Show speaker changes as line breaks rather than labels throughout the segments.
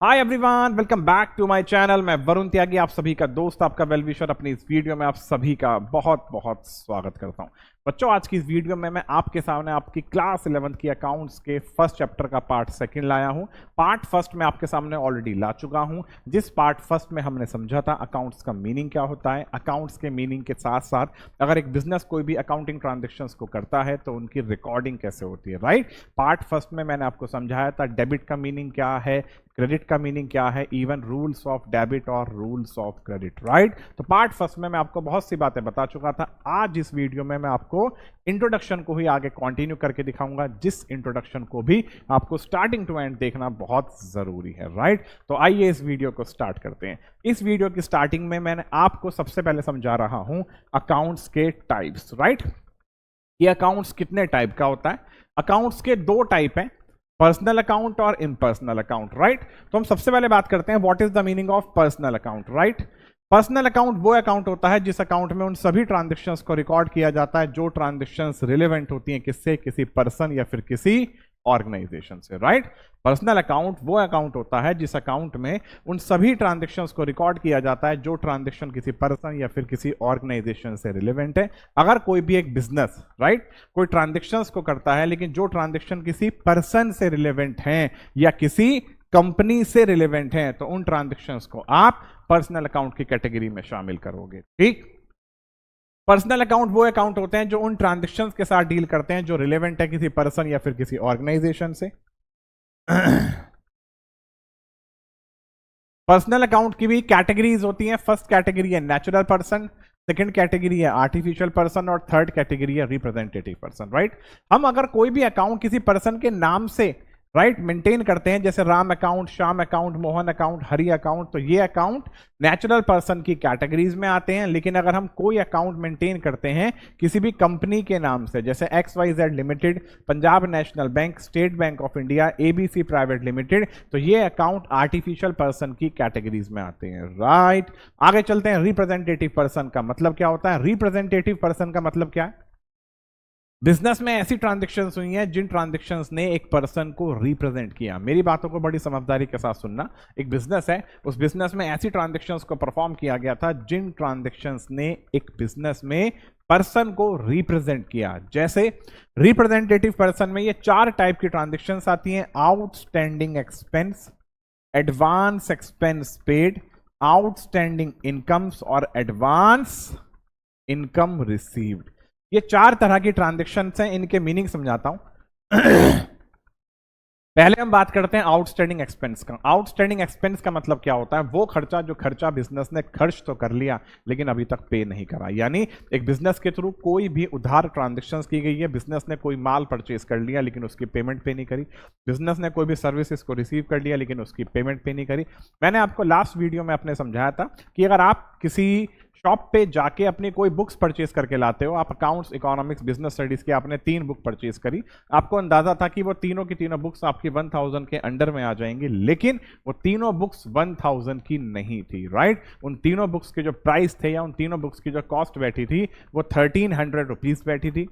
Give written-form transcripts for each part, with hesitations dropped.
Hi everyone, welcome back to my channel. मैं वरुण त्यागी, आप सभी का दोस्त, आपका वेल विशर। अपनी इस वीडियो में आप सभी का बहुत बहुत स्वागत करता हूं। बच्चों, आज की इस वीडियो में मैं आपके सामने आपकी क्लास 11th की अकाउंट्स के फर्स्ट चैप्टर का पार्ट सेकंड लाया हूं। पार्ट फर्स्ट में आपके सामने ऑलरेडी ला चुका हूं। जिस पार्ट फर्स्ट में हमने समझा था अकाउंट्स का मीनिंग क्या होता है, अकाउंट्स के मीनिंग के साथ साथ अगर एक बिजनेस कोई भी अकाउंटिंग ट्रांजेक्शंस को करता है तो उनकी रिकॉर्डिंग कैसे होती है, राइट। पार्ट फर्स्ट में मैंने आपको समझाया था डेबिट का मीनिंग क्या है, क्रेडिट का मीनिंग क्या है, इवन रूल्स ऑफ डेबिट और रूल्स ऑफ क्रेडिट, राइट। तो पार्ट फर्स्ट में मैं आपको बहुत सी बातें बता चुका था। आज इस वीडियो में मैं आपको इंट्रोडक्शन को ही आगे कंटिन्यू करके दिखाऊंगा, जिस इंट्रोडक्शन को भी आपको स्टार्टिंग टू एंड देखना बहुत जरूरी है, राइट। तो आइए इस वीडियो को स्टार्ट करते हैं। इस वीडियो की स्टार्टिंग में मैंने आपको सबसे पहले समझा रहा हूं अकाउंट्स के टाइप्स, राइट। ये अकाउंट्स कितने टाइप का होता है? अकाउंट्स के दो टाइप हैं, पर्सनल अकाउंट और इम्पर्सनल अकाउंट, राइट। तो हम सबसे पहले बात करते हैं what is the meaning of personal account, right. Personal account वो अकाउंट होता है जिस अकाउंट में उन सभी ट्रांजैक्शंस को रिकॉर्ड किया जाता है जो ट्रांजैक्शंस रिलेवेंट होती हैं किससे, किसी पर्सन या फिर किसी ऑर्गेनाइजेशन से, राइट। पर्सनल अकाउंट वो अकाउंट होता है जिस अकाउंट में उन सभी ट्रांजैक्शंस को रिकॉर्ड किया जाता है जो ट्रांजैक्शन किसी पर्सन या फिर किसी ऑर्गेनाइजेशन से रिलेवेंट है। अगर कोई भी एक बिजनेस, राइट, कोई ट्रांजैक्शंस को करता है लेकिन जो ट्रांजैक्शन किसी पर्सन से रिलेवेंट हैं या किसी कंपनी से रिलेवेंट हैं तो उन ट्रांजैक्शंस को आप पर्सनल अकाउंट की कैटेगरी में शामिल करोगे, ठीक। पर्सनल अकाउंट वो अकाउंट होते हैं जो उन ट्रांजैक्शंस के साथ डील करते हैं जो रिलेवेंट है किसी पर्सन या फिर किसी ऑर्गेनाइजेशन से। पर्सनल अकाउंट की भी कैटेगरीज होती हैं। फर्स्ट कैटेगरी है नेचुरल पर्सन, सेकंड कैटेगरी है आर्टिफिशियल पर्सन और थर्ड कैटेगरी है रिप्रेजेंटेटिव पर्सन, राइट। हम अगर कोई भी अकाउंट किसी पर्सन के नाम से, राइट, मेंटेन करते हैं, जैसे Ram account, Shyam account, Mohan account, Hari account, तो ये अकाउंट नेचुरल पर्सन की कैटेगरीज में आते हैं। लेकिन अगर हम कोई अकाउंट मेंटेन करते हैं किसी भी कंपनी के नाम से, जैसे XYZ limited, Punjab national bank, state bank of India, ABC private limited, तो ये अकाउंट आर्टिफिशियल पर्सन की कैटेगरीज में आते हैं, राइट। आगे चलते हैं। रिप्रेजेंटेटिव पर्सन का मतलब क्या होता है? रिप्रेजेंटेटिव पर्सन का मतलब क्या है? बिजनेस में ऐसी ट्रांजैक्शंस हुई हैं जिन ट्रांजैक्शंस ने एक पर्सन को रिप्रेजेंट किया। मेरी बातों को बड़ी समझदारी के साथ सुनना। एक बिजनेस है, उस बिजनेस में ऐसी ट्रांजैक्शंस को परफॉर्म किया गया था जिन ट्रांजैक्शंस ने एक बिजनेस में पर्सन को रिप्रेजेंट किया। जैसे रिप्रेजेंटेटिव पर्सन में ये चार टाइप की ट्रांजैक्शंस आती हैं: outstanding expense, advance expense paid, outstanding incomes और एडवांस इनकम रिसीव्ड। ये चार तरह की ट्रांजैक्शंस हैं, इनके मीनिंग समझाता हूं। पहले हम बात करते हैं आउटस्टैंडिंग एक्सपेंस का। आउटस्टैंडिंग एक्सपेंस का मतलब क्या होता है? वो खर्चा जो खर्चा बिजनेस ने खर्च तो कर लिया लेकिन अभी तक पे नहीं करा। यानी एक बिजनेस के थ्रू कोई भी उधार ट्रांजैक्शंस की गई है, बिजनेस ने कोई माल परचेज कर लिया लेकिन उसकी पेमेंट पे नहीं करी, बिजनेस ने कोई भी सर्विसेज को रिसीव कर लिया लेकिन उसकी पेमेंट पे नहीं करी। मैंने आपको लास्ट वीडियो में अपने समझाया था कि अगर आप किसी शॉप पे जाके अपनी कोई बुक्स परचेज करके लाते हो, आप अकाउंट्स, इकोनॉमिक्स, बिजनेस स्टडीज की आपने 3 बुक परचेज करी, आपको अंदाजा था कि वो तीनों की तीनों बुक्स आपकी 1000 के अंडर में आ जाएंगी, लेकिन वो तीनों बुक्स 1000 की नहीं थी, राइट। उन तीनों बुक्स के जो प्राइस थे या उन तीनों बुक्स की जो कॉस्ट बैठी थी वो 1300 रुपीज बैठी थी।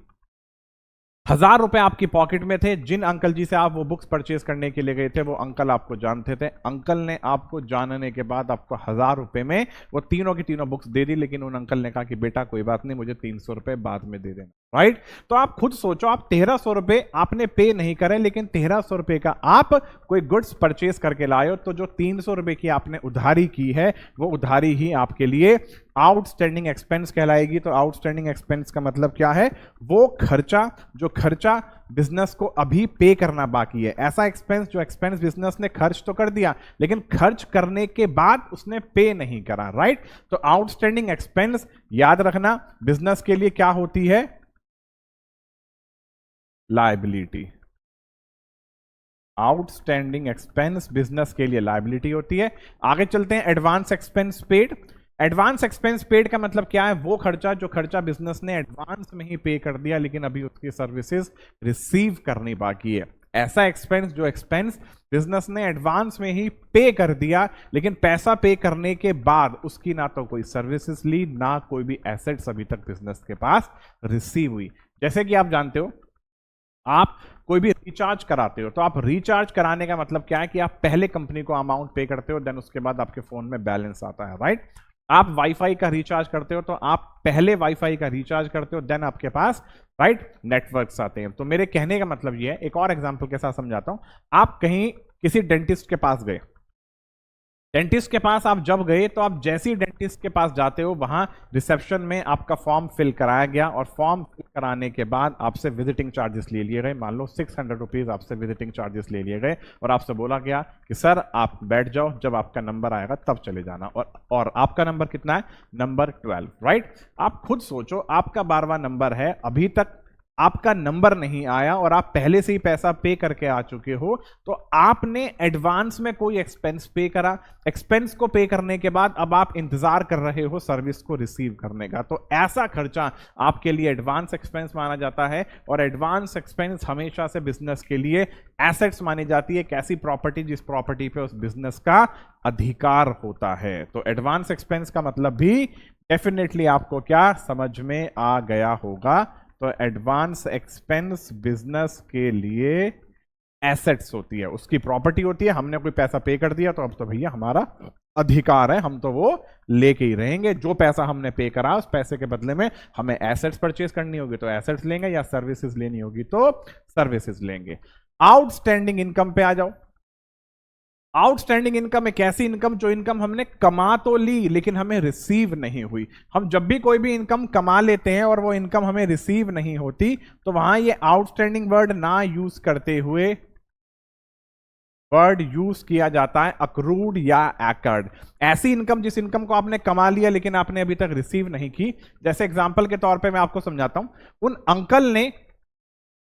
1000 रुपए आपकी पॉकेट में थे। जिन अंकल जी से आप वो बुक्स परचेज करने के लिए गए थे वो अंकल आपको जानते थे। अंकल ने आपको जानने के बाद आपको 1000 रुपए में वो तीनों की तीनों बुक्स दे दी, लेकिन उन अंकल ने कहा कि बेटा कोई बात नहीं, मुझे 300 रुपए बाद में दे देना, राइट। तो आप खुद सोचो, आप 1300 रुपए आपने पे नहीं करे लेकिन 1300 रुपए का आप कोई गुड्स परचेज करके लाए हो, तो जो 300 रुपए की आपने उधारी की है वो उधारी ही आपके लिए आउटस्टैंडिंग एक्सपेंस कहलाएगी। तो आउटस्टैंडिंग एक्सपेंस का मतलब क्या है? वो खर्चा जो खर्चा बिजनेस को अभी पे करना बाकी है। ऐसा एक्सपेंस जो एक्सपेंस बिजनेस ने खर्च तो कर दिया लेकिन खर्च करने के बाद उसने पे नहीं करा, राइट। तो आउटस्टैंडिंग एक्सपेंस याद रखना बिजनेस के लिए क्या होती है? लायबिलिटी। आउटस्टैंडिंग एक्सपेंस बिजनेस के लिए लायबिलिटी होती है। आगे चलते हैं। Advance expense paid. Advance expense paid का मतलब क्या है? वो खर्चा जो खर्चा बिजनेस ने एडवांस में ही पे कर दिया लेकिन अभी उसकी सर्विसेज रिसीव करनी बाकी है। ऐसा एक्सपेंस जो एक्सपेंस बिजनेस ने एडवांस में ही पे कर दिया लेकिन पैसा पे करने के बाद उसकी ना तो कोई सर्विसेज ली ना कोई भी एसेट्स अभी तक बिजनेस के पास रिसीव हुई। जैसे कि आप जानते हो, आप कोई भी रिचार्ज कराते हो, तो आप रिचार्ज कराने का मतलब क्या है कि आप पहले कंपनी को अमाउंट पे करते हो, देन उसके बाद आपके फोन में बैलेंस आता है, राइट। आप वाईफाई का रिचार्ज करते हो तो आप पहले वाईफाई का रिचार्ज करते हो, देन आपके पास राइट नेटवर्क्स आते हैं। तो मेरे कहने का मतलब ये है, एक और एग्जांपल के साथ समझाता हूं। आप कहीं किसी डेंटिस्ट के पास गए, डेंटिस्ट के पास आप जब गए तो आप जैसे ही डेंटिस्ट के पास जाते हो, वहां रिसेप्शन में आपका फॉर्म फिल कराया गया, और फॉर्म फिल कराने के बाद आपसे विजिटिंग चार्जेस ले लिए गए। मान लो 600 रुपीज आपसे विजिटिंग चार्जेस ले लिए गए, और आपसे बोला गया कि सर आप बैठ जाओ, जब आपका नंबर आएगा तब चले जाना। और आपका नंबर कितना है? Number 12, right. आप खुद सोचो, आपका 12वां नंबर है, अभी तक आपका नंबर नहीं आया और आप पहले से ही पैसा पे करके आ चुके हो, तो आपने एडवांस में कोई एक्सपेंस पे करा। एक्सपेंस को पे करने के बाद अब आप इंतजार कर रहे हो सर्विस को रिसीव करने का, तो ऐसा खर्चा आपके लिए एडवांस एक्सपेंस माना जाता है। और एडवांस एक्सपेंस हमेशा से बिजनेस के लिए एसेट्स मानी जाती है। कैसी प्रॉपर्टी? जिस प्रॉपर्टी पे उस बिजनेस का अधिकार होता है। तो एडवांस एक्सपेंस का मतलब भी डेफिनेटली आपको क्या समझ में आ गया होगा। तो एडवांस एक्सपेंस बिजनेस के लिए एसेट्स होती है, उसकी प्रॉपर्टी होती है। हमने कोई पैसा पे कर दिया तो अब तो भैया हमारा अधिकार है, हम तो वो लेके ही रहेंगे। जो पैसा हमने पे करा उस पैसे के बदले में हमें एसेट्स परचेज करनी होगी तो एसेट्स लेंगे, या सर्विसेज लेनी होगी तो सर्विसेज लेंगे। आउटस्टैंडिंग इनकम पे आ जाओ। आउटस्टैंडिंग इनकम एक ऐसी इनकम जो इनकम हमने कमा तो ली लेकिन हमें रिसीव नहीं हुई। हम जब भी कोई भी इनकम कमा लेते हैं और वो इनकम हमें रिसीव नहीं होती, तो वहां ये आउटस्टैंडिंग वर्ड ना यूज करते हुए वर्ड यूज किया जाता है अक्रूड या एक्र्ड। ऐसी इनकम जिस इनकम को आपने कमा लिया लेकिन आपने अभी तक रिसीव नहीं की। जैसे एग्जांपल के तौर पे मैं आपको समझाता हूं। उन अंकल ने,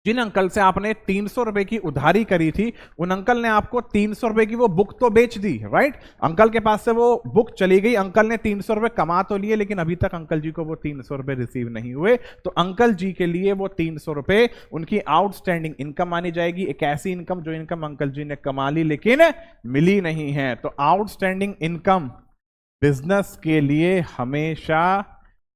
जिन अंकल से आपने 300 रुपए की उधारी करी थी, उन अंकल ने आपको 300 रुपए की वो बुक तो बेच दी, राइट। अंकल के पास से वो बुक चली गई, अंकल ने 300 रुपए कमा तो लिए लेकिन अभी तक अंकल जी को वो 300 रुपए रिसीव नहीं हुए। तो अंकल जी के लिए वो 300 रुपए उनकी आउटस्टैंडिंग इनकम मानी जाएगी। एक ऐसी इनकम जो इनकम अंकल जी ने कमा ली लेकिन मिली नहीं है। तो आउटस्टैंडिंग इनकम बिजनेस के लिए हमेशा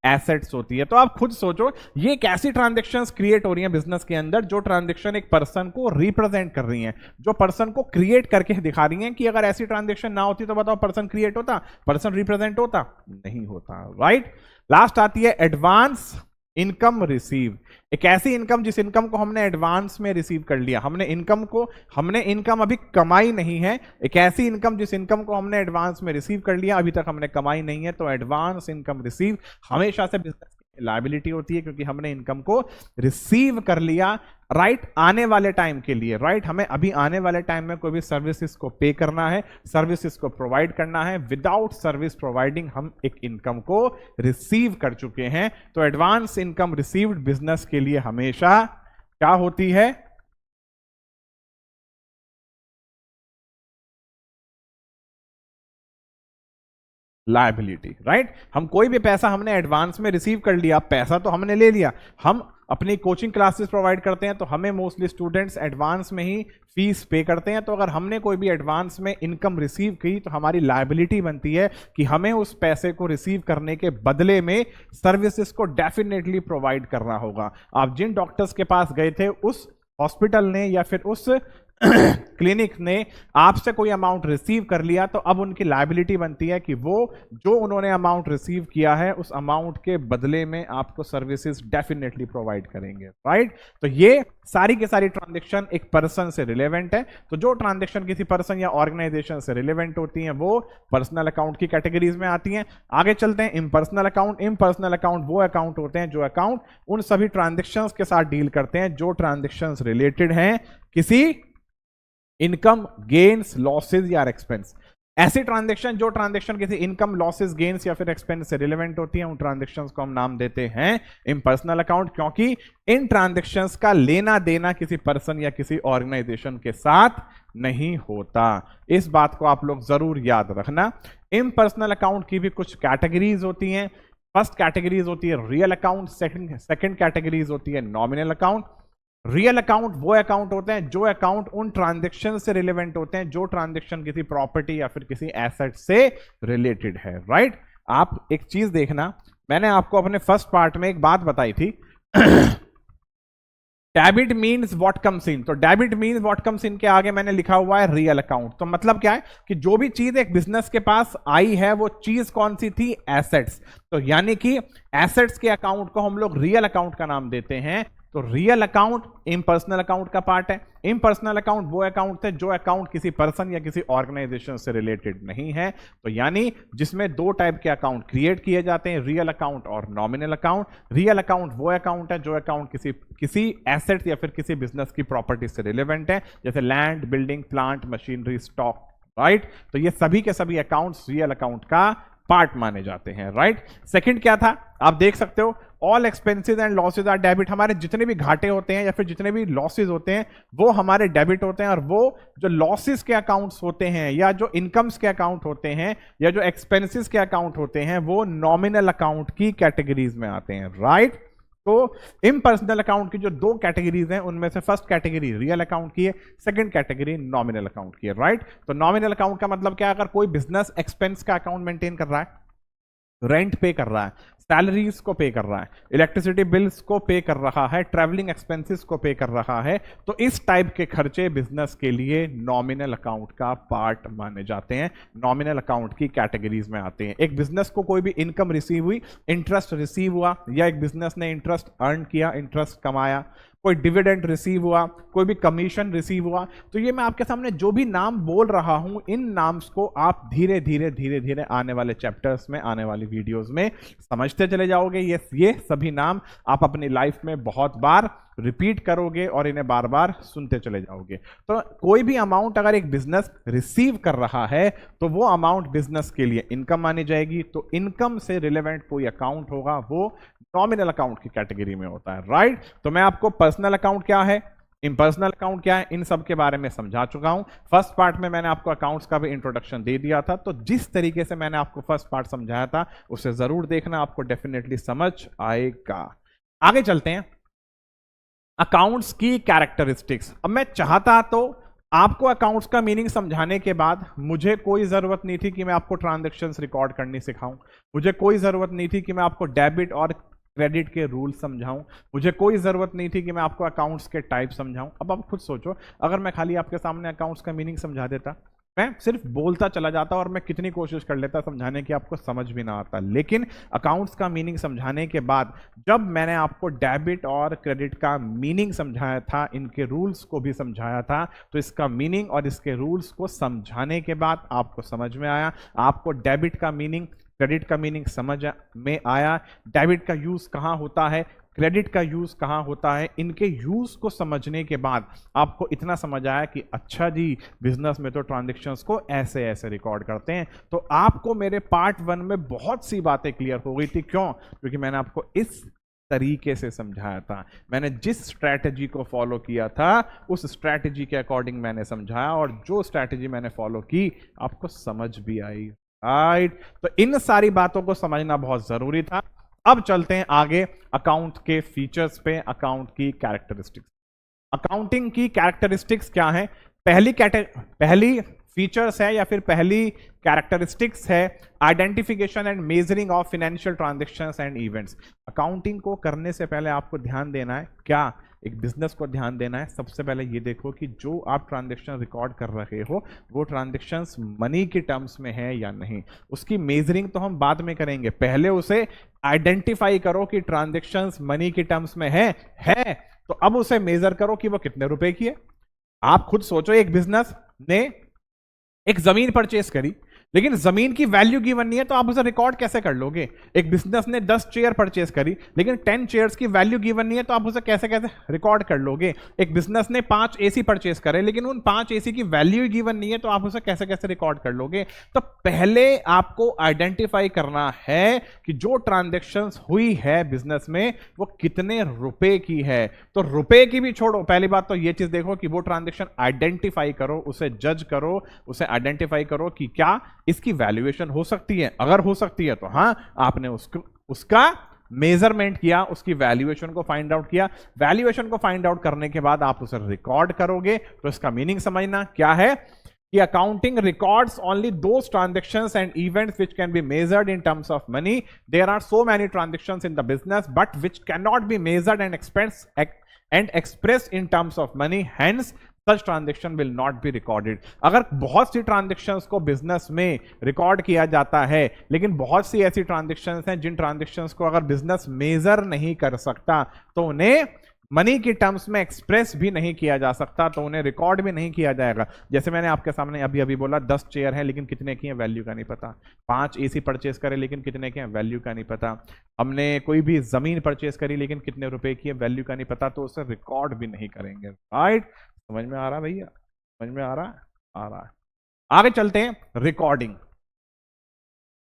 एसेट्स होती है। तो आप खुद सोचो, ये कैसी ट्रांजैक्शंस क्रिएट हो रही हैं बिजनेस के अंदर, जो ट्रांजैक्शन एक पर्सन को रिप्रेजेंट कर रही हैं, जो पर्सन को क्रिएट करके दिखा रही हैं कि अगर ऐसी ट्रांजैक्शन ना होती तो बताओ पर्सन क्रिएट होता, पर्सन रिप्रेजेंट होता? नहीं होता, राइट। लास्ट आती है एडवांस इनकम रिसीव। एक ऐसी इनकम जिस इनकम को हमने एडवांस में रिसीव कर लिया। हमने इनकम अभी कमाई नहीं है। एक ऐसी इनकम जिस इनकम को हमने एडवांस में रिसीव कर लिया, अभी तक हमने कमाई नहीं है। तो एडवांस इनकम रिसीव हमेशा से बिजनेस की लायबिलिटी होती है, क्योंकि हमने इनकम को रिसीव कर लिया, राइट, आने वाले टाइम के लिए, राइट। हमें अभी आने वाले टाइम में कोई भी सर्विसेज को पे करना है, सर्विसेज को प्रोवाइड करना है। विदाउट सर्विस प्रोवाइडिंग हम एक इनकम को रिसीव कर चुके हैं। तो एडवांस इनकम रिसीव्ड बिजनेस के लिए हमेशा क्या होती है? Liability, right. हम कोई भी पैसा हमने एडवांस में रिसीव कर लिया, पैसा तो हमने ले लिया। हम अपनी कोचिंग क्लासेस प्रोवाइड करते हैं तो हमें मोस्टली स्टूडेंट्स एडवांस में ही फीस पे करते हैं। तो अगर हमने कोई भी एडवांस में इनकम रिसीव की तो हमारी लायबिलिटी बनती है कि हमें उस पैसे को रिसीव करने के बदले में सर्विसेज को डेफिनेटली प्रोवाइड करना होगा। आप जिन डॉक्टर्स के पास गए थे, उस हॉस्पिटल ने या फिर उस क्लिनिक ने आपसे कोई अमाउंट रिसीव कर लिया, तो अब उनकी लायबिलिटी बनती है कि वो जो उन्होंने अमाउंट रिसीव किया है उस अमाउंट के बदले में आपको सर्विसेज डेफिनेटली प्रोवाइड करेंगे, राइट। तो ये सारी के सारी ट्रांजैक्शन एक पर्सन से रिलेवेंट है। तो जो ट्रांजैक्शन किसी पर्सन या ऑर्गेनाइजेशन से रिलेवेंट होती हैं वो पर्सनल अकाउंट की कैटेगरीज में आती हैं। आगे चलते हैं इम्पर्सनल अकाउंट। इम्पर्सनल अकाउंट वो अकाउंट होते हैं जो अकाउंट उन सभी ट्रांजैक्शंस के साथ डील करते हैं जो ट्रांजैक्शंस रिलेटेड हैं किसी इनकम, गेन्स, लॉसेज या एक्सपेंस। ऐसी ट्रांजैक्शन जो ट्रांजैक्शन किसी इनकम, लॉसेज, गेन्स या फिर एक्सपेंस से रिलेवेंट होती है, उन ट्रांजैक्शंस को हम नाम देते हैं इम्पर्सनल अकाउंट, क्योंकि इन ट्रांजैक्शंस का लेना देना किसी पर्सन या किसी ऑर्गेनाइजेशन के साथ नहीं होता। इस बात को आप लोग जरूर याद रखना। इम्पर्सनल अकाउंट की भी कुछ कैटेगरीज होती हैं। फर्स्ट कैटेगरीज होती है रियल अकाउंट, सेकंड कैटेगरीज होती है नॉमिनल अकाउंट। रियल अकाउंट वो अकाउंट होते हैं जो अकाउंट उन ट्रांजैक्शन से रिलेवेंट होते हैं जो ट्रांजैक्शन किसी प्रॉपर्टी या फिर किसी एसेट से रिलेटेड है, राइट। आप एक चीज देखना, मैंने आपको अपने फर्स्ट पार्ट में एक बात बताई थी debit means what comes in, तो debit means what comes in के आगे मैंने लिखा हुआ है रियल अकाउंट। तो मतलब क्या है कि जो भी चीज एक बिजनेस के पास आई है वो चीज कौन सी थी, एसेट्स। तो यानी कि एसेट्स के अकाउंट को हम लोग रियल अकाउंट का नाम देते हैं। तो रियल अकाउंट इम्पर्सनल अकाउंट का पार्ट है। इम्पर्सनल अकाउंट वो अकाउंट है जो अकाउंट किसी पर्सन या किसी ऑर्गेनाइजेशन से रिलेटेड नहीं है। तो यानी जिसमें दो टाइप के अकाउंट क्रिएट किए जाते हैं, रियल अकाउंट और नॉमिनल अकाउंट। रियल अकाउंट वो अकाउंट है जो अकाउंट किसी एसेट या फिर किसी बिजनेस की प्रॉपर्टी से रिलेवेंट है, जैसे land, building, plant, machinery, stock, right. तो ये सभी के सभी अकाउंट्स रियल अकाउंट का पार्ट माने जाते हैं, राइट। सेकंड क्या था, आप देख सकते हो, all expenses and losses are debit. हमारे जितने भी घाटे होते हैं या फिर जितने भी लॉसेज होते हैं वो हमारे डेबिट होते हैं, और वो जो लॉसेज के अकाउंट्स होते हैं या जो इनकम्स के अकाउंट होते हैं या जो एक्सपेंसेस के अकाउंट होते हैं वो नॉमिनल अकाउंट की कैटेगरीज में आते हैं, राइट। तो इम्पर्सनल अकाउंट की जो दो कैटेगरीज हैं उनमें से फर्स्ट कैटेगरी रियल अकाउंट की है, सेकंड कैटेगरी नॉमिनल अकाउंट की है, राइट। तो नॉमिनल अकाउंट का मतलब क्या है, अगर कोई बिजनेस एक्सपेंस का अकाउंट मेंटेन कर रहा है, रेंट पे कर रहा है, सैलरीज को पे कर रहा है, इलेक्ट्रिसिटी बिल्स को पे कर रहा है, ट्रैवलिंग एक्सपेंसेस को पे कर रहा है, तो इस टाइप के खर्चे बिजनेस के लिए नॉमिनल अकाउंट का पार्ट माने जाते हैं, नॉमिनल अकाउंट की कैटेगरीज में आते हैं। एक बिजनेस को कोई भी इनकम रिसीव हुई, इंटरेस्ट रिसीव हुआ, या एक बिजनेस ने इंटरेस्ट अर्न किया, इंटरेस्ट कमाया, कोई डिविडेंड रिसीव हुआ, कोई भी कमीशन रिसीव हुआ, तो ये मैं आपके सामने जो भी नाम बोल रहा हूं इन नाम्स को आप धीरे धीरे धीरे धीरे आने वाले चैप्टर्स में, आने वाली वीडियोस में समझते चले जाओगे। ये सभी नाम आप अपनी लाइफ में बहुत बार रिपीट करोगे और इन्हें बार बार सुनते चले जाओगे। तो कोई भी अमाउंट अगर एक बिजनेस रिसीव कर रहा है तो वो अमाउंट बिजनेस के लिए इनकम मानी जाएगी। तो इनकम से रिलेवेंट कोई अकाउंट होगा वो नॉमिनल अकाउंट की कैटेगरी में होता है, राइट। तो मैं आपको पर्सनल अकाउंट क्या है, इम्पर्सनल अकाउंट क्या है, इन सब के बारे में समझा चुका हूं। फर्स्ट पार्ट में मैंने आपको अकाउंट्स का भी इंट्रोडक्शन दे दिया था, तो जिस तरीके से मैंने आपको फर्स्ट पार्ट समझाया था उसे जरूर देखना, आपको डेफिनेटली समझ आएगा। आगे चलते हैं, अकाउंट्स की कैरेक्टरिस्टिक्स। अब मैं चाहता तो आपको अकाउंट्स का मीनिंग समझाने के बाद मुझे कोई जरूरत नहीं थी कि मैं आपको ट्रांजैक्शंस रिकॉर्ड करनी सिखाऊं, मुझे कोई जरूरत नहीं थी कि मैं आपको डेबिट और क्रेडिट के रूल समझाऊं, मुझे कोई जरूरत नहीं थी कि मैं आपको अकाउंट्स के टाइप समझाऊं। अब आप खुद सोचो, अगर मैं खाली आपके सामने अकाउंट्स का मीनिंग समझा देता, मैं सिर्फ बोलता चला जाता और मैं कितनी कोशिश कर लेता समझाने की, आपको समझ भी ना आता। लेकिन अकाउंट्स का मीनिंग समझाने के बाद जब मैंने आपको डेबिट और क्रेडिट का मीनिंग समझाया था, इनके रूल्स को भी समझाया था, तो इसका मीनिंग और इसके रूल्स को समझाने के बाद आपको समझ में आया, आपको डेबिट का मीनिंग, क्रेडिट का मीनिंग समझ में आया, डेबिट का यूज कहां होता है, क्रेडिट का यूज कहां होता है। इनके यूज को समझने के बाद आपको इतना समझ आया कि अच्छा जी, बिजनेस में तो ट्रांजैक्शंस को ऐसे ऐसे रिकॉर्ड करते हैं। तो आपको मेरे पार्ट 1 में बहुत सी बातें क्लियर हो गई थी। क्यों? क्योंकि मैंने आपको इस तरीके से समझाया था, मैंने जिस स्ट्रैटेजी को फॉलो किया था उस स्ट्रैटेजी के अकॉर्डिंग मैंने समझाया, और जो स्ट्रैटेजी मैंने फॉलो की आपको समझ भी आई, राइट। तो इन सारी बातों को समझना बहुत जरूरी था। अब चलते हैं आगे अकाउंट के फीचर्स पे, अकाउंट की कैरेक्टरिस्टिक्स। अकाउंटिंग की कैरेक्टरिस्टिक्स क्या है? पहली फीचर्स है या फिर पहली कैरेक्टरिस्टिक्स है identification and measuring of financial transactions and events. Accounting को करने से पहले आपको ध्यान देना है, क्या एक बिजनेस को ध्यान देना है, सबसे पहले ये देखो कि जो आप ट्रांजैक्शन रिकॉर्ड कर रहे हो वो ट्रांजैक्शंस मनी के टर्म्स में है या नहीं। उसकी मेजरिंग तो हम बाद में करेंगे, पहले उसे आइडेंटिफाई करो कि ट्रांजैक्शंस मनी के टर्म्स में है तो अब उसे मेजर करो कि वो कितने रुपए की है। आप खुद सोचो, एक बिजनेस ने एक जमीन परचेस करी लेकिन जमीन की वैल्यू गिवन नहीं है, तो आप उसे रिकॉर्ड कैसे कर लोगे? एक बिजनेस ने 10 चेयर परचेस करी लेकिन 10 चेयर्स की वैल्यू गिवन नहीं है, तो आप उसे कैसे कैसे रिकॉर्ड कर लोगे? एक बिजनेस ने 5 एसी परचेस करे लेकिन उन 5 एसी की वैल्यू गिवन नहीं है, तो आप उसे कैसे कैसे रिकॉर्ड कर लोगे? तो पहले आपको आइडेंटिफाई करना है कि जो ट्रांजेक्शन्स हुई है बिजनेस में वो कितने रुपए की है। तो रुपए की भी छोड़ो, पहली बात तो ये चीज देखो कि वो ट्रांजेक्शन आइडेंटिफाई करो, उसे जज करो, उसे आइडेंटिफाई करो कि क्या इसकी वैल्यूएशन हो सकती है। अगर हो सकती है तो हाँ, आपने उसका मेजरमेंट किया, उसकी वैल्यूएशन को फाइंड आउट किया। वैल्यूएशन को फाइंड आउट करने के बाद आप उसे रिकॉर्ड करोगे। तो इसका मीनिंग समझना क्या है कि accounting records only those transactions and events which can be measured in terms of money. There are so many transactions in the business but which can not be measured and and expressed in terms of money, hence such transaction will not be recorded। अगर बहुत सी transactions को business में record किया जाता है, लेकिन बहुत सी ऐसी ट्रांजेक्शन्स हैं जिन ट्रांजेक्शन्स को अगर बिजनेस मेजर नहीं कर सकता तो उन्हें मनी की टर्म्स में एक्सप्रेस भी नहीं किया जा सकता, तो उन्हें रिकॉर्ड भी नहीं किया जाएगा। जैसे मैंने आपके सामने अभी अभी बोला 10 चेयर है लेकिन कितने की है वैल्यू का नहीं पता, 5 एसी परचेस करे लेकिन कितने के हैं वैल्यू का नहीं पता, हमने कोई भी जमीन परचेस करी लेकिन कितने रुपए की है वैल्यू का नहीं पता, तो उसे रिकॉर्ड भी नहीं करेंगे। राइट, समझ में आ रहा है भैया? समझ में आ रहा है? आ रहा है। आगे चलते हैं। रिकॉर्डिंग।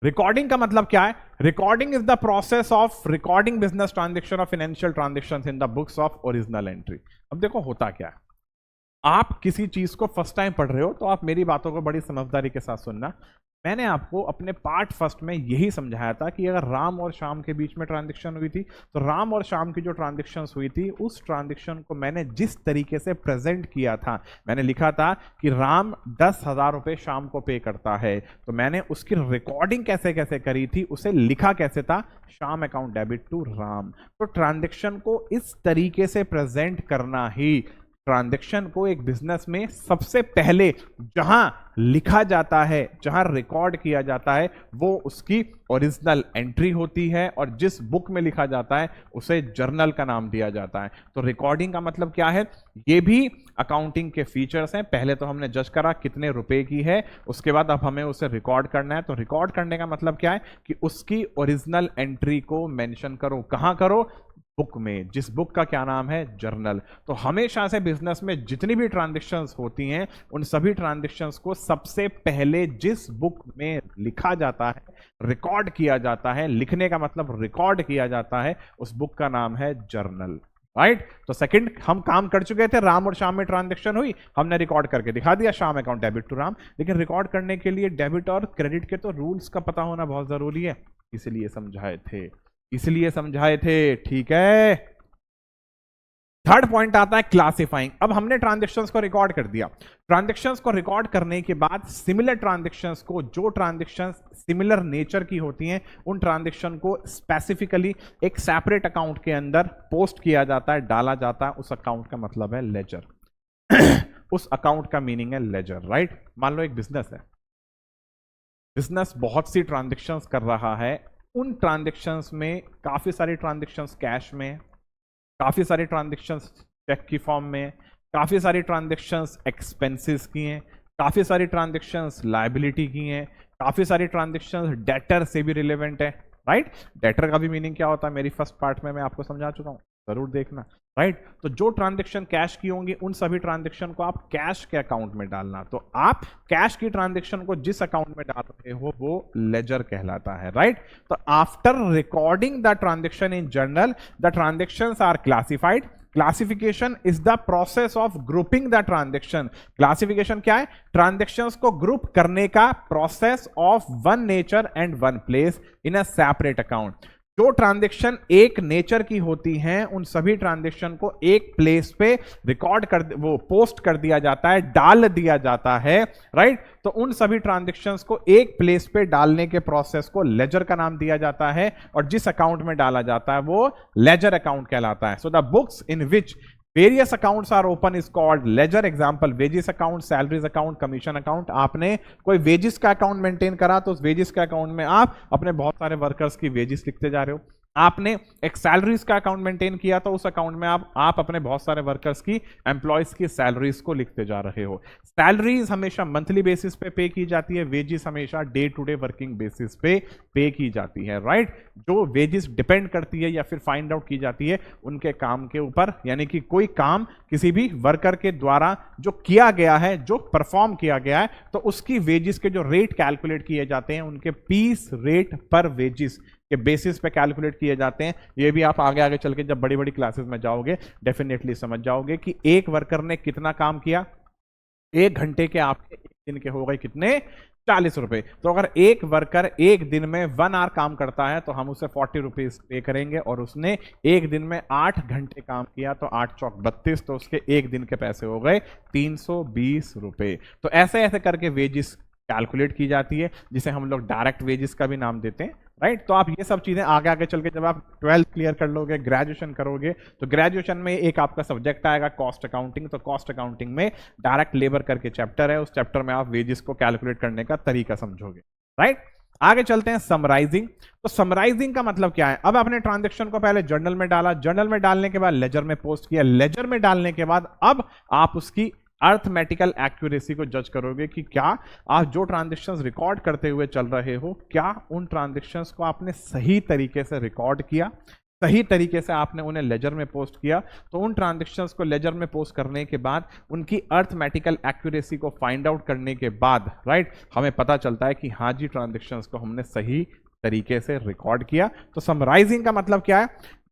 रिकॉर्डिंग का मतलब क्या है? Recording is the process of recording business transaction और financial transactions in the books of original entry. अब देखो होता क्या है, आप किसी चीज को फर्स्ट टाइम पढ़ रहे हो तो आप मेरी बातों को बड़ी समझदारी के साथ सुनना। मैंने आपको अपने पार्ट फर्स्ट में यही समझाया था कि अगर राम और श्याम के बीच में ट्रांजैक्शन हुई थी तो राम और श्याम की जो ट्रांजैक्शन हुई थी उस ट्रांजैक्शन को मैंने जिस तरीके से प्रेजेंट किया था, मैंने लिखा था कि राम 10,000 रुपए श्याम को पे करता है, तो मैंने उसकी रिकॉर्डिंग कैसे कैसे करी थी, उसे लिखा कैसे था, Shyam account debit to Ram. तो ट्रांजैक्शन को इस तरीके से प्रेजेंट करना ही ट्रांजैक्शन को एक बिजनेस में सबसे पहले जहां लिखा जाता है, जहां रिकॉर्ड किया जाता है, वो उसकी ओरिजिनल एंट्री होती है और जिस बुक में लिखा जाता है उसे जर्नल का नाम दिया जाता है। तो रिकॉर्डिंग का मतलब क्या है? ये भी अकाउंटिंग के फीचर्स हैं। पहले तो हमने जज करा कितने रुपए की है, उसके बाद अब हमें उसे रिकॉर्ड करना है। तो रिकॉर्ड करने का मतलब क्या है कि उसकी ओरिजिनल एंट्री को मेंशन करो। कहां करो? बुक में। जिस बुक का क्या नाम है? जर्नल। तो हमेशा से बिजनेस में जितनी भी ट्रांजैक्शंस होती हैं उन सभी ट्रांजैक्शंस को सबसे पहले जिस बुक में लिखा जाता है, रिकॉर्ड किया जाता है, लिखने का मतलब रिकॉर्ड किया जाता है, उस बुक का नाम है जर्नल। राइट। तो सेकंड हम काम कर चुके थे, राम और श्याम में ट्रांजैक्शन हुई, हमने रिकॉर्ड करके दिखा दिया Shyam account debit to Ram. लेकिन रिकॉर्ड करने के लिए डेबिट और क्रेडिट के तो रूल्स का पता होना बहुत जरूरी है, इसलिए समझाए थे, इसलिए समझाए थे। ठीक है। थर्ड पॉइंट आता है क्लासिफाइंग। अब हमने ट्रांजैक्शंस को रिकॉर्ड कर दिया। ट्रांजैक्शंस को रिकॉर्ड करने के बाद सिमिलर ट्रांजैक्शंस को, जो ट्रांजैक्शंस सिमिलर नेचर की होती हैं, उन ट्रांजैक्शन को स्पेसिफिकली एक सेपरेट अकाउंट के अंदर पोस्ट किया जाता है, डाला जाता है। उस अकाउंट का मतलब है लेजर। उस अकाउंट का मीनिंग है लेजर। राइट। मान लो एक बिजनेस है, बिजनेस बहुत सी ट्रांजैक्शंस कर रहा है, उन ट्रांजैक्शंस में काफी सारी ट्रांजैक्शंस कैश में, काफी सारी ट्रांजैक्शंस चेक की फॉर्म में, काफी सारी ट्रांजैक्शंस एक्सपेंसेस की हैं, काफी सारी ट्रांजैक्शंस लायबिलिटी की हैं, काफी सारी ट्रांजैक्शंस डेटर से भी रिलेवेंट है। राइट। डेटर का भी मीनिंग क्या होता है मेरी फर्स्ट पार्ट में मैं आपको समझा चुका हूं, जरूर देखना। राइट। तो जो ट्रांजैक्शन कैश की होंगी उन सभी ट्रांजैक्शन को आप कैश के अकाउंट में डालना। तो आप कैश की ट्रांजैक्शन को जिस अकाउंट में डाल रहे हो वो लेजर कहलाता है। राइट। तो after recording the transaction in journal the transactions are classified. Classification is the process of grouping the transaction. Classification क्या है? ट्रांजैक्शंस को ग्रुप करने का process of one nature and one place in a separate account. जो transaction एक nature की होती हैं उन सभी ट्रांजैक्शन को एक प्लेस पे रिकॉर्ड कर, वो पोस्ट कर दिया जाता है, डाल दिया जाता है। राइट। तो उन सभी ट्रांजैक्शंस को एक प्लेस पे डालने के प्रोसेस को लेजर का नाम दिया जाता है और जिस अकाउंट में डाला जाता है वो लेजर अकाउंट कहलाता है। So the books in which various accounts are open is called ledger। Example wages account, salaries account, commission account. आपने कोई वेजिस का अकाउंट मेंटेन करा तो उस वेजिस के अकाउंट में आप अपने बहुत सारे वर्कर्स की वेजिस लिखते जा रहे हो। आपने एक सैलरीज का अकाउंट मेंटेन किया तो उस अकाउंट में आप अपने बहुत सारे वर्कर्स की, एम्प्लॉयज की सैलरीज को लिखते जा रहे हो। सैलरीज हमेशा मंथली बेसिस पे की जाती है, वेजिस हमेशा day to day working basis पे की जाती है। राइट। जो वेजिस डिपेंड करती है या फिर फाइंड आउट की जाती है उनके काम के ऊपर, यानी कि कोई काम किसी भी वर्कर के द्वारा जो किया गया है, जो परफॉर्म किया गया है, तो उसकी वेजिस के जो रेट कैलकुलेट किए जाते हैं उनके पीस रेट पर वेजिस के बेसिस पे कैलकुलेट किए जाते हैं। ये भी आप आगे आगे चल के जब बड़ी बड़ी क्लासेस में जाओगे डेफिनेटली समझ जाओगे कि एक वर्कर ने कितना काम किया। 1 घंटे के आपके 1 दिन के हो गए कितने? 40 रुपए। तो अगर एक वर्कर एक दिन में 1 आवर काम करता है तो हम उसे 40 रुपीज पे करेंगे, और उसने एक दिन में 8 घंटे काम किया तो 8 चौक 32, तो उसके एक दिन के पैसे हो गए 320 रुपए। तो ऐसे ऐसे करके वेजिस कैलकुलेट की जाती है, जिसे हम लोग डायरेक्ट वेजिस का भी नाम देते हैं। राइट। तो आप ये सब चीजें आगे आगे चल के जब आप 12th क्लियर कर लोगे, ग्रेजुएशन करोगे, तो ग्रेजुएशन में एक आपका सब्जेक्ट आएगा कॉस्ट अकाउंटिंग। तो कॉस्ट अकाउंटिंग में डायरेक्ट लेबर करके चैप्टर है, उस चैप्टर में आप वेजेस को कैलकुलेट करने का तरीका समझोगे, राइट। आगे चलते हैं समराइजिंग। तो समराइजिंग का मतलब क्या है? अब आपने ट्रांजेक्शन को पहले जर्नल में डाला, जर्नल में डालने के बाद लेजर में पोस्ट किया, लेजर में डालने के बाद अब आप उसकी अर्थमेटिकल एक्यूरेसी को जज करोगे कि क्या आप जो ट्रांजेक्शंस रिकॉर्ड करते हुए चल रहे हो, क्या उन ट्रांजेक्शंस को आपने सही तरीके से रिकॉर्ड किया, सही तरीके से आपने उन्हें लेजर में पोस्ट किया। तो उन ट्रांजेक्शंस को लेजर में पोस्ट करने के बाद उनकी अर्थमेटिकल एक्यूरेसी को फाइंड आउट करने के बाद, राइट, हमें पता चलता है कि हाँ जी, ट्रांजेक्शंस को हमने सही तरीके से रिकॉर्ड किया। तो समराइजिंग का मतलब क्या है?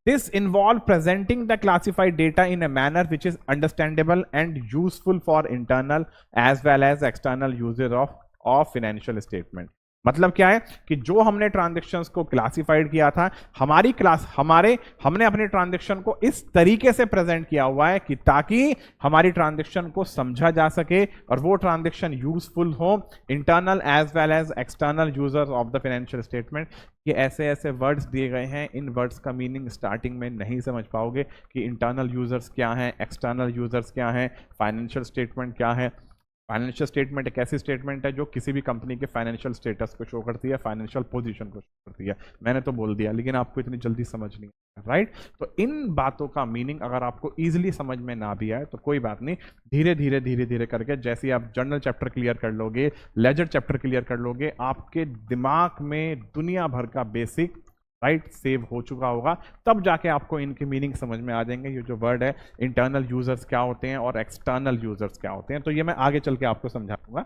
This involve presenting the classified data in a manner which is understandable and useful for internal as well as external user of financial statement। मतलब क्या है कि जो हमने ट्रांजेक्शन्स को क्लासिफाइड किया था, हमने अपने ट्रांजेक्शन को इस तरीके से प्रेजेंट किया हुआ है कि ताकि हमारी ट्रांजेक्शन को समझा जा सके और वो ट्रांजेक्शन यूजफुल हो internal as well as external users of the financial statement. ये ऐसे ऐसे वर्ड्स दिए गए हैं, इन वर्ड्स का मीनिंग स्टार्टिंग में नहीं समझ पाओगे कि इंटरनल यूजर्स क्या हैं, एक्सटर्नल यूजर्स क्या हैं, फाइनेंशियल स्टेटमेंट क्या है। फाइनेंशियल स्टेटमेंट एक ऐसी स्टेटमेंट है जो किसी भी कंपनी के फाइनेंशियल स्टेटस को शो करती है, फाइनेंशियल पोजीशन को शो करती है। मैंने तो बोल दिया, लेकिन आपको इतनी जल्दी समझ नहीं है, राइट। तो इन बातों का मीनिंग अगर आपको इजीली समझ में ना भी आए तो कोई बात नहीं, धीरे धीरे करके जैसे ही आप जर्नल चैप्टर क्लियर कर लोगे, लेजर चैप्टर क्लियर कर लोगे, आपके दिमाग में दुनिया भर का बेसिक राइट सेव हो चुका होगा, तब जाके आपको इनके मीनिंग समझ में आ जाएंगे। ये जो वर्ड है इंटरनल यूजर्स क्या होते हैं और एक्सटर्नल यूजर्स क्या होते हैं, तो ये मैं आगे चल के आपको समझाऊंगा।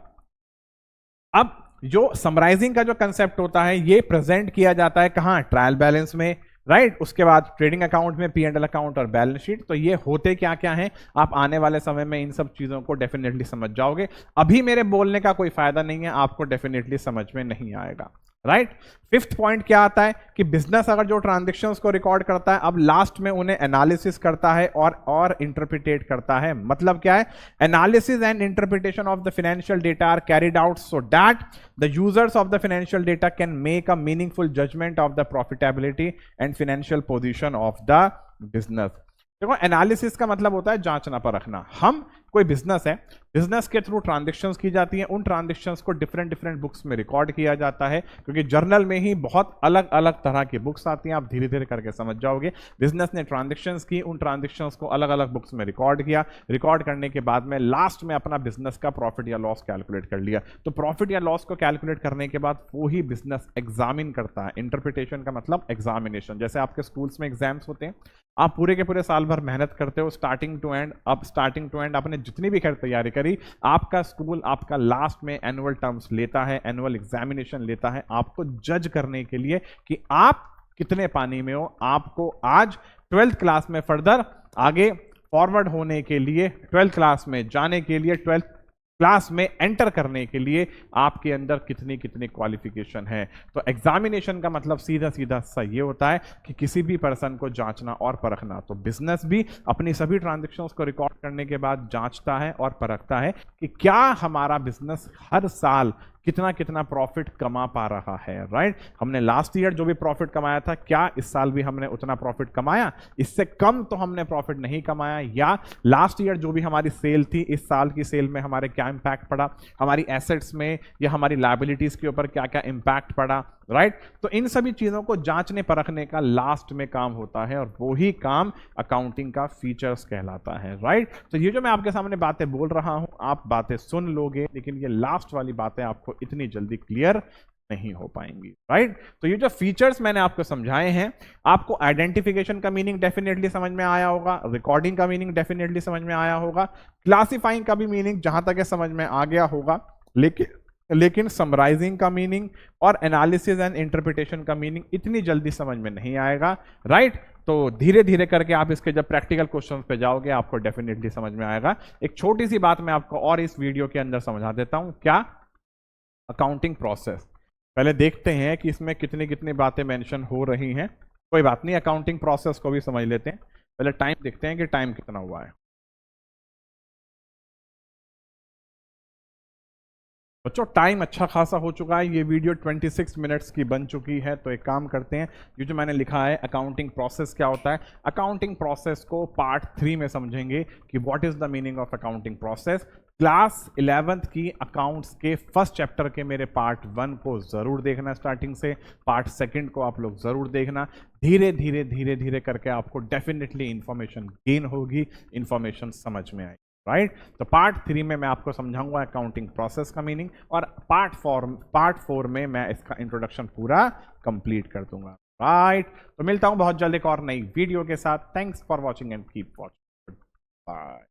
अब जो समराइजिंग का जो कंसेप्ट होता है ये प्रेजेंट किया जाता है कहाँ? ट्रायल बैलेंस में, राइट। उसके बाद ट्रेडिंग अकाउंट में, P&L अकाउंट और बैलेंस शीट। तो ये होते क्या क्या हैं, आप आने वाले समय में इन सब चीजों को डेफिनेटली समझ जाओगे। अभी मेरे बोलने का कोई फायदा नहीं है, आपको डेफिनेटली समझ में नहीं आएगा, राइट। फिफ्थ पॉइंट क्या आता है कि बिजनेस अगर जो ट्रांजेक्शन्स को रिकॉर्ड करता है, अब लास्ट में उन्हें एनालिसिस करता है और इंटरप्रिटेट करता है। मतलब क्या है? Analysis and interpretation of the financial data are carried out so that the users of the financial data can make a meaningful judgement of the profitability and financial position of the business. देखो, analysis का मतलब होता है जांचना परखना। हम कोई business है, बिजनेस के थ्रू ट्रांजेक्शन्स की जाती हैं, उन ट्रांजेक्शन्स को डिफरेंट बुक्स में रिकॉर्ड किया जाता है, क्योंकि जर्नल में ही बहुत अलग अलग तरह की बुक्स आती हैं। आप धीरे धीरे करके समझ जाओगे। बिजनेस ने ट्रांजेक्शन्स की, उन ट्रांजेक्शन्स को अलग अलग बुक्स में रिकॉर्ड किया, रिकॉर्ड करने के बाद में लास्ट में अपना बिजनेस का प्रॉफिट या लॉस कैलकुलेट कर लिया। तो प्रॉफिट या लॉस को कैलकुलेट करने के बाद वो ही बिजनेस एग्जामिन करता है। इंटरप्रिटेशन का मतलब एग्जामिनेशन। जैसे आपके स्कूल्स में एग्जाम्स होते हैं, आप पूरे के पूरे साल भर मेहनत करते हो स्टार्टिंग टू एंड। अब स्टार्टिंग टू एंड आपने जितनी भी खैर तैयारी करी, आपका स्कूल आपका लास्ट में एनुअल टर्म्स लेता है, एनुअल एग्जामिनेशन लेता है, आपको जज करने के लिए कि आप कितने पानी में हो। आपको आज 12th क्लास में फर्दर आगे फॉरवर्ड होने के लिए, 12th क्लास में जाने के लिए, 12th क्लास में एंटर करने के लिए आपके अंदर कितनी कितनी क्वालिफिकेशन है। तो एग्जामिनेशन का मतलब सीधा सीधा सा ये होता है कि किसी भी पर्सन को जांचना और परखना। तो बिजनेस भी अपनी सभी ट्रांजैक्शंस को रिकॉर्ड करने के बाद जांचता है और परखता है कि क्या हमारा बिजनेस हर साल कितना कितना प्रॉफिट कमा पा रहा है, राइट। हमने लास्ट ईयर जो भी प्रॉफिट कमाया था, क्या इस साल भी हमने उतना प्रॉफिट कमाया? इससे कम तो हमने प्रॉफिट नहीं कमाया। या लास्ट ईयर जो भी हमारी सेल थी, इस साल की सेल में हमारे क्या इंपैक्ट पड़ा, हमारी एसेट्स में या हमारी लायबिलिटीज के ऊपर क्या क्या इंपैक्ट पड़ा, राइट। तो इन सभी चीजों को जांचने परखने का लास्ट में काम होता है, और वो ही काम अकाउंटिंग का फीचर्स कहलाता है, राइट। तो ये जो मैं आपके सामने बातें बोल रहा हूं, आप बातें सुन लोगे, लेकिन ये लास्ट वाली बातें आपको इतनी जल्दी क्लियर नहीं हो पाएंगी, राइट। तो ये जो फीचर्स मैंने आपको समझाए हैं, आपको आइडेंटिफिकेशन का मीनिंग डेफिनेटली समझ में आया होगा, रिकॉर्डिंग का मीनिंग डेफिनेटली समझ में आया होगा, क्लासिफाइंग का भी मीनिंग जहां तक समझ में आ गया होगा, लेकिन समराइजिंग का मीनिंग और एनालिसिस एंड इंटरप्रिटेशन का मीनिंग इतनी जल्दी समझ में नहीं आएगा, राइट। तो धीरे धीरे करके आप इसके जब प्रैक्टिकल क्वेश्चंस पे जाओगे, आपको डेफिनेटली समझ में आएगा। एक छोटी सी बात मैं आपको और इस वीडियो के अंदर समझा देता हूं। क्या? Accounting process. पहले देखते हैं कि इसमें कितनी कितनी बातें मेंशन हो रही हैं। कोई बात नहीं, अकाउंटिंग प्रोसेस को भी समझ लेते हैं। पहले टाइम देखते हैं कि टाइम कितना हुआ है। बच्चों टाइम अच्छा खासा हो चुका है, ये वीडियो 26 मिनट्स की बन चुकी है। तो एक काम करते हैं, ये जो मैंने लिखा है अकाउंटिंग प्रोसेस क्या होता है, अकाउंटिंग प्रोसेस को पार्ट 3 में समझेंगे कि what is the meaning of accounting process. Class 11th की अकाउंट्स के फर्स्ट चैप्टर के मेरे पार्ट 1 को जरूर देखना स्टार्टिंग से, पार्ट 2 को आप लोग जरूर देखना। धीरे धीरे धीरे धीरे करके आपको डेफिनेटली इंफॉर्मेशन गेन होगी, इंफॉर्मेशन समझ में आएगी, राइट। तो पार्ट 3 में मैं आपको समझाऊंगा अकाउंटिंग प्रोसेस का मीनिंग, और पार्ट 4 में मैं इसका इंट्रोडक्शन पूरा कंप्लीट कर दूंगा, राइट। तो मिलता हूं बहुत जल्द एक और नई वीडियो के साथ। Thanks for watching and keep watching, bye.